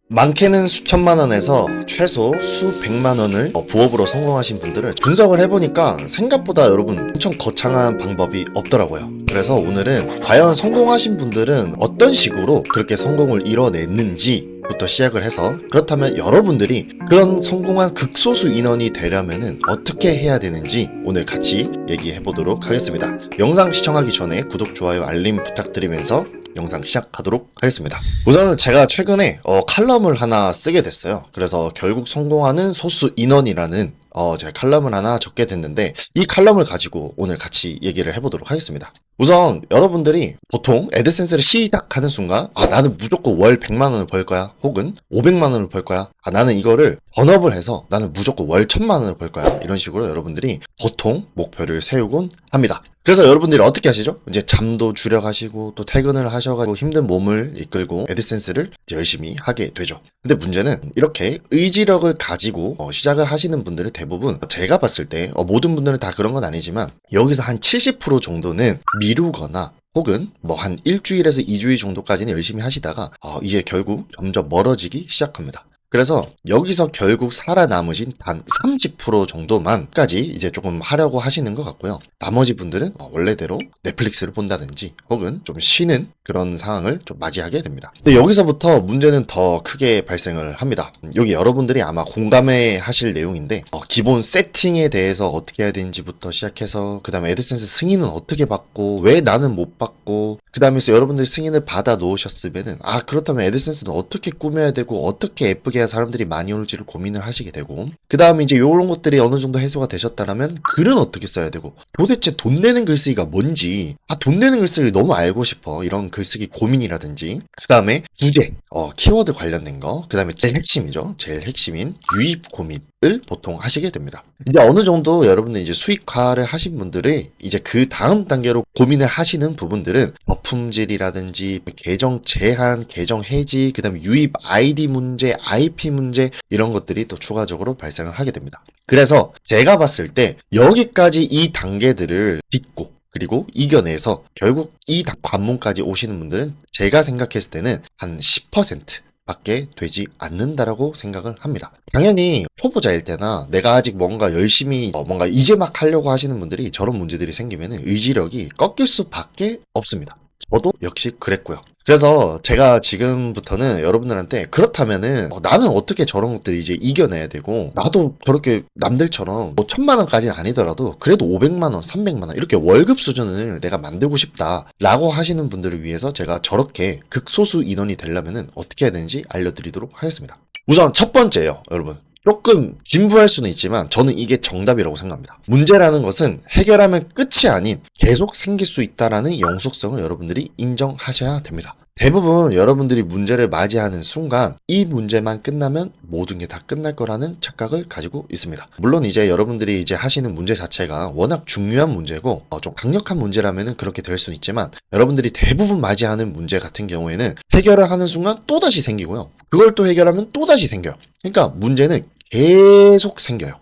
많게는 수천만 원에서 최소 수백만 원을 부업으로 성공하신 분들을 분석을 해보니까 생각보다 여러분 엄청 거창한 방법이 없더라고요. 그래서 오늘은 과연 성공하신 분들은 어떤 식으로 그렇게 성공을 이뤄냈는지 부터 시작을 해서, 그렇다면 여러분들이 그런 성공한 극소수 인원이 되려면은 어떻게 해야 되는지 오늘 같이 얘기해 보도록 하겠습니다. 영상 시청하기 전에 구독, 좋아요, 알림 부탁드리면서 영상 시작하도록 하겠습니다. 우선 제가 최근에 칼럼을 하나 쓰게 됐어요. 그래서 결국 성공하는 소수 인원이라는 제가 칼럼을 하나 적게 됐는데, 이 칼럼을 가지고 오늘 같이 얘기를 해보도록 하겠습니다. 우선 여러분들이 보통 애드센스를 시작하는 순간 나는 무조건 월 100만 원을 벌 거야, 혹은 500만 원을 벌 거야, 나는 이거를 번업을 해서 나는 무조건 월 1000만 원을 벌 거야, 이런 식으로 여러분들이 보통 목표를 세우곤 합니다. 그래서 여러분들이 어떻게 하시죠? 이제 잠도 줄여가시고 또 퇴근을 하셔가지고 힘든 몸을 이끌고 애드센스를 열심히 하게 되죠. 근데 문제는 이렇게 의지력을 가지고 시작을 하시는 분들은 대부분 제가 봤을 때 모든 분들은 다 그런 건 아니지만 여기서 한 70% 정도는 미루거나 혹은 한 일주일에서 2주일 정도까지는 열심히 하시다가 이제 결국 점점 멀어지기 시작합니다. 그래서 여기서 결국 살아남으신 단 30% 정도만까지 이제 조금 하려고 하시는 것 같고요. 나머지 분들은 원래대로 넷플릭스를 본다든지 혹은 좀 쉬는 그런 상황을 좀 맞이하게 됩니다. 근데 여기서부터 문제는 더 크게 발생을 합니다. 여기 여러분들이 아마 공감해 하실 내용인데, 기본 세팅에 대해서 어떻게 해야 되는지부터 시작해서 그 다음에 애드센스 승인은 어떻게 받고 왜 나는 못 받고, 그 다음에서 여러분들이 승인을 받아 놓으셨으면은 그렇다면 애드센스는 어떻게 꾸며야 되고 어떻게 예쁘게 해야 사람들이 많이 올지를 고민을 하시게 되고, 그 다음에 이제 이런 것들이 어느 정도 해소가 되셨다면 글은 어떻게 써야 되고, 도대체 돈 내는 글쓰기가 뭔지, 돈 내는 글쓰기를 너무 알고 싶어, 이런 글쓰기 고민이라든지, 그 다음에 부제, 키워드 관련된 거, 그 다음에 제일 핵심이죠. 제일 핵심인 유입 고민을 보통 하시게 됩니다. 이제 어느 정도 여러분들 이제 수익화를 하신 분들이 이제 그 다음 단계로 고민을 하시는 부분들은 품질이라든지 계정 제한, 계정 해지, 그 다음에 유입 아이디 문제, IP 문제, 이런 것들이 또 추가적으로 발생을 하게 됩니다. 그래서 제가 봤을 때 여기까지 이 단계들을 딛고 그리고 이겨내서 결국 이 관문까지 오시는 분들은 제가 생각했을 때는 한 10% 밖에 되지 않는다라고 생각을 합니다. 당연히 초보자일 때나 내가 아직 뭔가 열심히 뭔가 이제 막 하려고 하시는 분들이 저런 문제들이 생기면 의지력이 꺾일 수밖에 없습니다. 저도 역시 그랬고요. 그래서 제가 지금부터는 여러분들한테 그렇다면은 나는 어떻게 저런 것들 이제 이겨내야 되고, 나도 저렇게 남들처럼 1000만 원까지는 아니더라도 그래도 500만 원, 300만 원 이렇게 월급 수준을 내가 만들고 싶다라고 하시는 분들을 위해서 제가 저렇게 극소수 인원이 되려면은 어떻게 해야 되는지 알려드리도록 하겠습니다. 우선 첫 번째예요, 여러분. 조금 진부할 수는 있지만 저는 이게 정답이라고 생각합니다. 문제라는 것은 해결하면 끝이 아닌 계속 생길 수 있다라는 영속성을 여러분들이 인정하셔야 됩니다. 대부분 여러분들이 문제를 맞이하는 순간 이 문제만 끝나면 모든 게 다 끝날 거라는 착각을 가지고 있습니다. 물론 이제 여러분들이 이제 하시는 문제 자체가 워낙 중요한 문제고 좀 강력한 문제라면 그렇게 될 수는 있지만, 여러분들이 대부분 맞이하는 문제 같은 경우에는 해결을 하는 순간 또다시 생기고요. 그걸 또 해결하면 또다시 생겨요. 그러니까 문제는 계속 생겨요.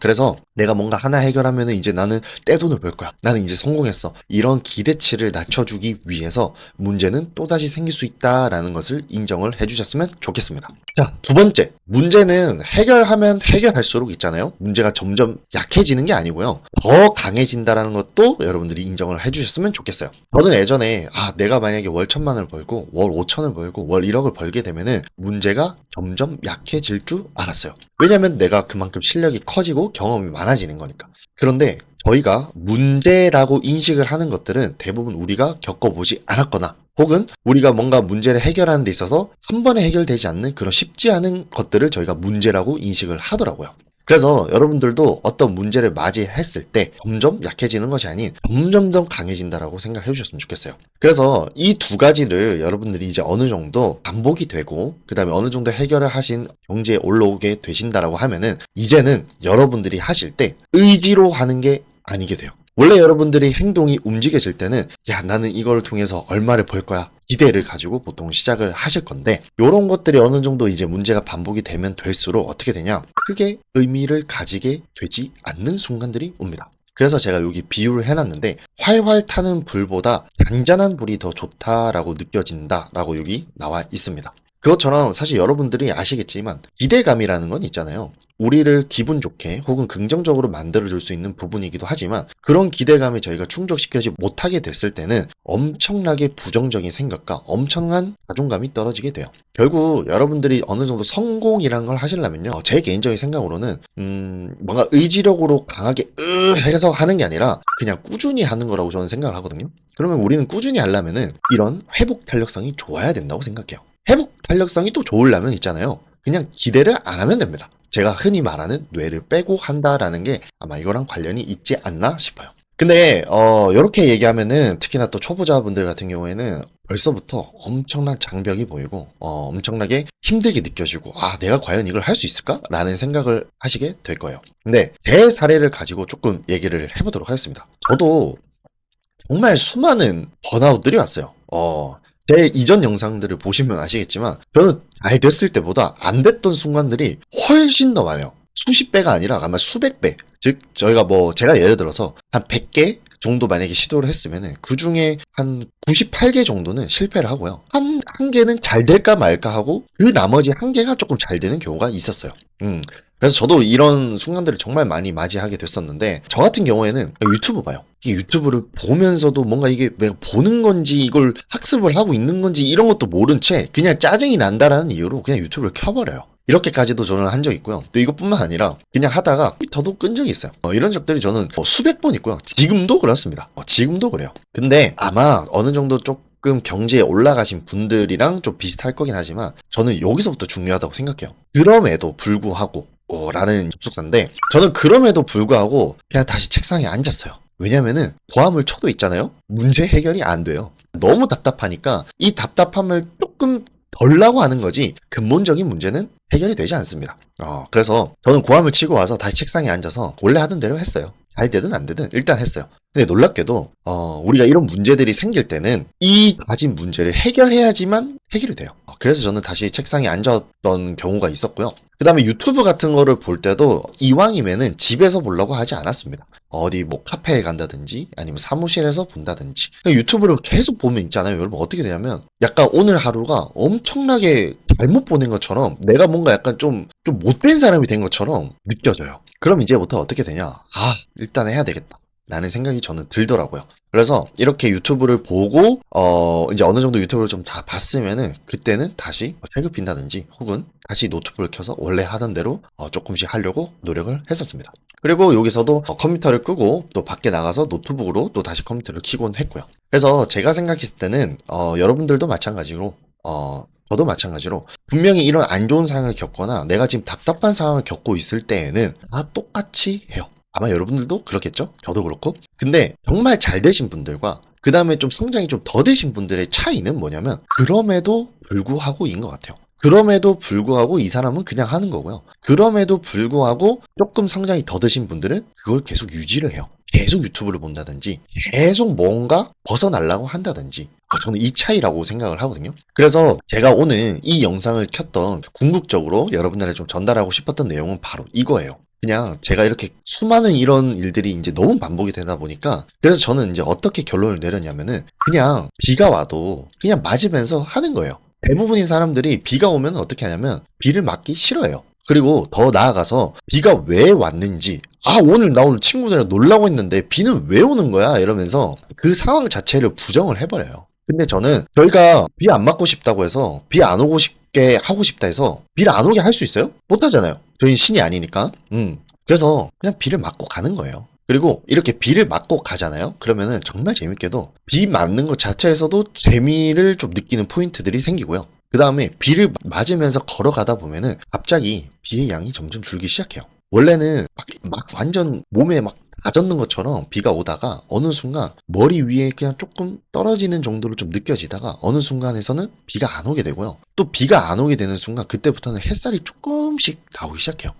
그래서 내가 뭔가 하나 해결하면 이제 나는 떼돈을 벌 거야, 나는 이제 성공했어, 이런 기대치를 낮춰주기 위해서 문제는 또다시 생길 수 있다라는 것을 인정을 해주셨으면 좋겠습니다. 자, 두 번째, 문제는 해결하면 해결할수록 있잖아요, 문제가 점점 약해지는 게 아니고요, 더 강해진다라는 것도 여러분들이 인정을 해주셨으면 좋겠어요. 저는 예전에 내가 만약에 월 1000만 원을 벌고 월 5천을 벌고 월 1억을 벌게 되면은 문제가 점점 약해질 줄 알았어요. 왜냐면 내가 그만큼 실력이 커지고 경험이 많아지는 거니까. 그런데 저희가 문제라고 인식을 하는 것들은 대부분 우리가 겪어보지 않았거나 혹은 우리가 뭔가 문제를 해결하는 데 있어서 한 번에 해결되지 않는 그런 쉽지 않은 것들을 저희가 문제라고 인식을 하더라고요. 그래서 여러분들도 어떤 문제를 맞이했을 때 점점 약해지는 것이 아닌 점점 더 강해진다라고 생각해 주셨으면 좋겠어요. 그래서 이 두 가지를 여러분들이 이제 어느 정도 반복이 되고 그 다음에 어느 정도 해결을 하신 경지에 올라오게 되신다라고 하면은 이제는 여러분들이 하실 때 의지로 하는 게 아니게 돼요. 원래 여러분들이 행동이 움직여질 때는 나는 이걸 통해서 얼마를 벌 거야, 기대를 가지고 보통 시작을 하실 건데, 요런 것들이 어느 정도 이제 문제가 반복이 되면 될수록 어떻게 되냐, 크게 의미를 가지게 되지 않는 순간들이 옵니다. 그래서 제가 여기 비유를 해놨는데, 활활 타는 불보다 잔잔한 불이 더 좋다라고 느껴진다라고 여기 나와 있습니다. 그것처럼 사실 여러분들이 아시겠지만 기대감이라는 건 있잖아요. 우리를 기분 좋게 혹은 긍정적으로 만들어줄 수 있는 부분이기도 하지만 그런 기대감이 저희가 충족시키지 못하게 됐을 때는 엄청나게 부정적인 생각과 엄청난 자존감이 떨어지게 돼요. 결국 여러분들이 어느 정도 성공이라는 걸 하시려면요. 제 개인적인 생각으로는 뭔가 의지력으로 강하게 해서 하는 게 아니라 그냥 꾸준히 하는 거라고 저는 생각을 하거든요. 그러면 우리는 꾸준히 하려면은 이런 회복 탄력성이 좋아야 된다고 생각해요. 회복 탄력성이 또 좋으려면 있잖아요. 그냥 기대를 안 하면 됩니다. 제가 흔히 말하는 뇌를 빼고 한다라는 게 아마 이거랑 관련이 있지 않나 싶어요. 근데 이렇게 얘기하면은 특히나 또 초보자분들 같은 경우에는 벌써부터 엄청난 장벽이 보이고 엄청나게 힘들게 느껴지고 아 내가 과연 이걸 할 수 있을까? 라는 생각을 하시게 될 거예요. 근데 제 사례를 가지고 조금 얘기를 해보도록 하겠습니다. 저도 정말 수많은 번아웃들이 왔어요. 제 이전 영상들을 보시면 아시겠지만 저는 잘 됐을 때보다 안 됐던 순간들이 훨씬 더 많아요. 수십 배가 아니라 아마 수백 배. 즉 저희가 제가 예를 들어서 한 100개 정도 만약에 시도를 했으면은 그 중에 한 98개 정도는 실패를 하고요. 한 개는 잘 될까 말까 하고 그 나머지 한 개가 조금 잘 되는 경우가 있었어요. 그래서 저도 이런 순간들을 정말 많이 맞이하게 됐었는데 저 같은 경우에는 유튜브 봐요. 이 유튜브를 보면서도 뭔가 이게 내가 보는 건지 이걸 학습을 하고 있는 건지 이런 것도 모른 채 그냥 짜증이 난다라는 이유로 그냥 유튜브를 켜버려요. 이렇게까지도 저는 한 적이 있고요. 또 이것뿐만 아니라 그냥 하다가 저도 끈 적이 있어요. 이런 적들이 저는 수백 번 있고요. 지금도 그렇습니다. 지금도 그래요. 근데 아마 어느 정도 조금 경제에 올라가신 분들이랑 좀 비슷할 거긴 하지만 저는 여기서부터 중요하다고 생각해요. 그럼에도 불구하고 라는 접속사인데 저는 그럼에도 불구하고 그냥 다시 책상에 앉았어요. 왜냐면은 고함을 쳐도 있잖아요. 문제 해결이 안 돼요. 너무 답답하니까 이 답답함을 조금 덜라고 하는 거지 근본적인 문제는 해결이 되지 않습니다. 그래서 저는 고함을 치고 와서 다시 책상에 앉아서 원래 하던 대로 했어요. 잘 되든 안 되든 일단 했어요. 근데 놀랍게도 우리가 이런 문제들이 생길 때는 이 가진 문제를 해결해야지만 해결이 돼요. 그래서 저는 다시 책상에 앉았던 경우가 있었고요. 그 다음에 유튜브 같은 거를 볼 때도 이왕이면은 집에서 보려고 하지 않았습니다. 어디 카페에 간다든지 아니면 사무실에서 본다든지 유튜브를 계속 보면 있잖아요. 여러분 어떻게 되냐면 약간 오늘 하루가 엄청나게 잘못 보낸 것처럼 내가 뭔가 약간 좀 못된 사람이 된 것처럼 느껴져요. 그럼 이제부터 어떻게 되냐? 일단 해야 되겠다. 라는 생각이 저는 들더라고요. 그래서 이렇게 유튜브를 보고 이제 어느 정도 유튜브를 좀 다 봤으면은 그때는 다시 책을 빈다든지 혹은 다시 노트북을 켜서 원래 하던 대로 조금씩 하려고 노력을 했었습니다. 그리고 여기서도 컴퓨터를 끄고 또 밖에 나가서 노트북으로 또 다시 컴퓨터를 켜곤 했고요. 그래서 제가 생각했을 때는 여러분들도 마찬가지로 저도 마찬가지로 분명히 이런 안 좋은 상황을 겪거나 내가 지금 답답한 상황을 겪고 있을 때에는 똑같이 해요. 아마 여러분들도 그렇겠죠? 저도 그렇고. 근데 정말 잘 되신 분들과 그 다음에 좀 성장이 좀 더 되신 분들의 차이는 뭐냐면 그럼에도 불구하고인 것 같아요. 그럼에도 불구하고 이 사람은 그냥 하는 거고요. 그럼에도 불구하고 조금 성장이 더 되신 분들은 그걸 계속 유지를 해요. 계속 유튜브를 본다든지 계속 뭔가 벗어나려고 한다든지 저는 이 차이라고 생각을 하거든요. 그래서 제가 오늘 이 영상을 켰던 궁극적으로 여러분들에게 좀 전달하고 싶었던 내용은 바로 이거예요. 그냥 제가 이렇게 수많은 이런 일들이 이제 너무 반복이 되다 보니까 그래서 저는 이제 어떻게 결론을 내렸냐면은 그냥 비가 와도 그냥 맞으면서 하는 거예요. 대부분의 사람들이 비가 오면 어떻게 하냐면 비를 맞기 싫어해요. 그리고 더 나아가서 비가 왜 왔는지 오늘 나 오늘 친구들이랑 놀라고 했는데 비는 왜 오는 거야 이러면서 그 상황 자체를 부정을 해버려요. 근데 저는 저희가 비 안 맞고 싶다고 해서 비 안 오고 싶게 하고 싶다 해서 비를 안 오게 할 수 있어요? 못 하잖아요. 저희는 신이 아니니까. 그래서 그냥 비를 맞고 가는 거예요. 그리고 이렇게 비를 맞고 가잖아요. 그러면은 정말 재밌게도 비 맞는 것 자체에서도 재미를 좀 느끼는 포인트들이 생기고요. 그 다음에 비를 맞으면서 걸어가다 보면은 갑자기 비의 양이 점점 줄기 시작해요. 원래는 막 완전 몸에 막 다 젖는 것처럼 비가 오다가 어느 순간 머리 위에 그냥 조금 떨어지는 정도로 좀 느껴지다가 어느 순간에서는 비가 안 오게 되고요. 또 비가 안 오게 되는 순간 그때부터는 햇살이 조금씩 나오기 시작해요.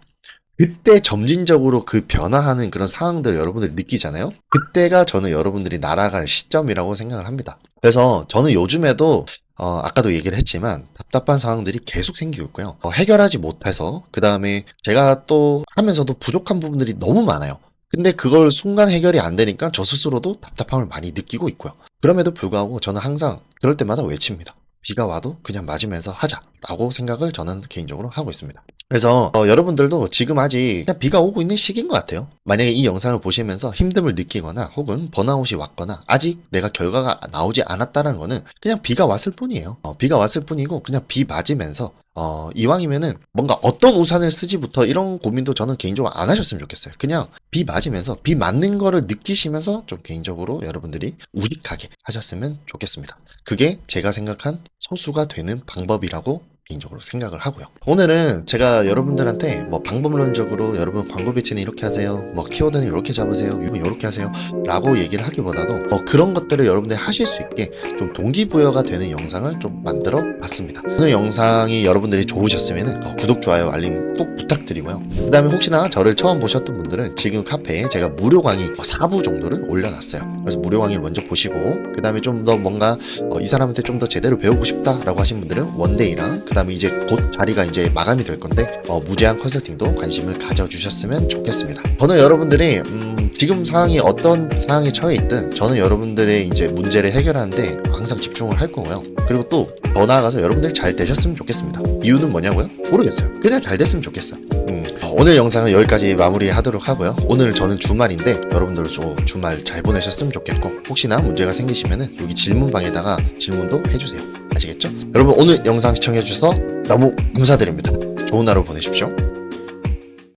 그때 점진적으로 그 변화하는 그런 상황들을 여러분들이 느끼잖아요. 그때가 저는 여러분들이 날아갈 시점이라고 생각을 합니다. 그래서 저는 요즘에도 아까도 얘기를 했지만 답답한 상황들이 계속 생기고 있고요. 해결하지 못해서 그 다음에 제가 또 하면서도 부족한 부분들이 너무 많아요. 근데 그걸 순간 해결이 안 되니까 저 스스로도 답답함을 많이 느끼고 있고요. 그럼에도 불구하고 저는 항상 그럴 때마다 외칩니다. 비가 와도 그냥 맞으면서 하자라고 생각을 저는 개인적으로 하고 있습니다. 그래서 여러분들도 지금 아직 그냥 비가 오고 있는 시기인 것 같아요. 만약에 이 영상을 보시면서 힘듦을 느끼거나 혹은 번아웃이 왔거나 아직 내가 결과가 나오지 않았다는 거는 그냥 비가 왔을 뿐이에요. 비가 왔을 뿐이고 그냥 비 맞으면서 이왕이면은 뭔가 어떤 우산을 쓰지부터 이런 고민도 저는 개인적으로 안 하셨으면 좋겠어요. 그냥 비 맞으면서 비 맞는 거를 느끼시면서 좀 개인적으로 여러분들이 우직하게 하셨으면 좋겠습니다. 그게 제가 생각한 소수가 되는 방법이라고 개인적으로 생각을 하고요. 오늘은 제가 여러분들한테 뭐 방법론적으로 여러분 광고 배치는 이렇게 하세요, 뭐 키워드는 이렇게 잡으세요, 이렇게 하세요 라고 얘기를 하기보다도 그런 것들을 여러분들이 하실 수 있게 좀 동기부여가 되는 영상을 좀 만들어 봤습니다. 오늘 영상이 여러분들이 좋으셨으면 구독, 좋아요, 알림 꼭 부탁드리고요. 그 다음에 혹시나 저를 처음 보셨던 분들은 지금 카페에 제가 무료 강의 4부 정도를 올려놨어요. 그래서 무료 강의를 먼저 보시고 그 다음에 좀 더 뭔가 이 사람한테 좀 더 제대로 배우고 싶다라고 하신 분들은 원데이랑 그 다음에 이제 곧 자리가 이제 마감이 될 건데 무제한 컨설팅도 관심을 가져주셨으면 좋겠습니다. 저는 여러분들이 지금 상황이 어떤 상황에 처해 있든 저는 여러분들의 이제 문제를 해결하는데 항상 집중을 할 거고요. 그리고 또 더 나아가서 여러분들이 잘 되셨으면 좋겠습니다. 이유는 뭐냐고요? 모르겠어요. 그냥 잘 됐으면 좋겠어요. 오늘 영상은 여기까지 마무리하도록 하고요. 오늘 저는 주말인데 여러분들도 주말 잘 보내셨으면 좋겠고 혹시나 문제가 생기시면은 여기 질문방에다가 질문도 해주세요. 아시겠죠? 여러분 오늘 영상 시청해주셔서 너무 감사드립니다. 좋은 하루 보내십시오.